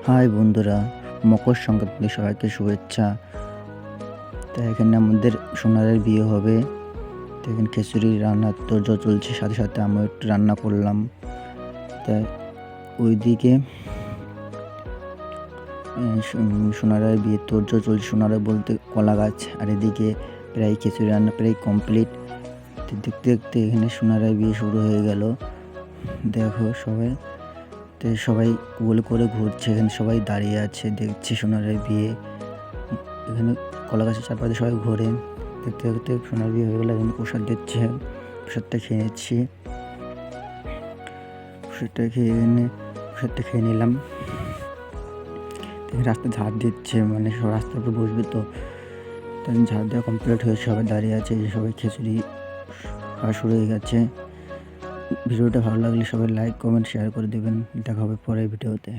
High বন্ধুরা, মকর সংক্রান্তি সবাইকে শুভেচ্ছা। তো এখানে আমাদের সোনারের বিয়ে হবে। তো এখানে খিচুড়ি রান্নার তোড়জোড় চলছে, সাথে সাথে আমিও একটু রান্না করলাম। তাই ওইদিকে সোনারের বিয়ে তোড়জোড় চলছে। সোনারে বলতে কলা গাছ, আর এদিকে প্রায় খিচুড়ি রান্না প্রায় কমপ্লিট। দেখতে দেখতে এখানে সোনারের বিয়ে শুরু হয়ে গেল। দেখো সবাই, তো সবাই গোল করে ঘুরছে, এখানে সবাই দাঁড়িয়ে আছে দেখছে সোনারের বিয়ে। এখানে কলা গাছের চারপাশে সবাই ঘোরে। দেখতে দেখতে সোনার বিয়ে হয়ে গেলো। এখন প্রসাদ দিচ্ছে, প্রসাদটা খেয়ে নিচ্ছি। প্রসাদটা খেয়ে নিলাম। রাস্তা ঝাড় দিচ্ছে, মানে সব রাস্তার উপর বসবে তো। ঝাড় দেওয়া কমপ্লিট হয়ে সবাই দাঁড়িয়ে আছে, সবাই খিচুড়ি খাওয়া শুরু হয়ে গেছে। ভিডিওটা ভালো লাগলে সবাই লাইক কমেন্ট শেয়ার করে দেবেন। দেখা হবে পরের ভিডিওতে।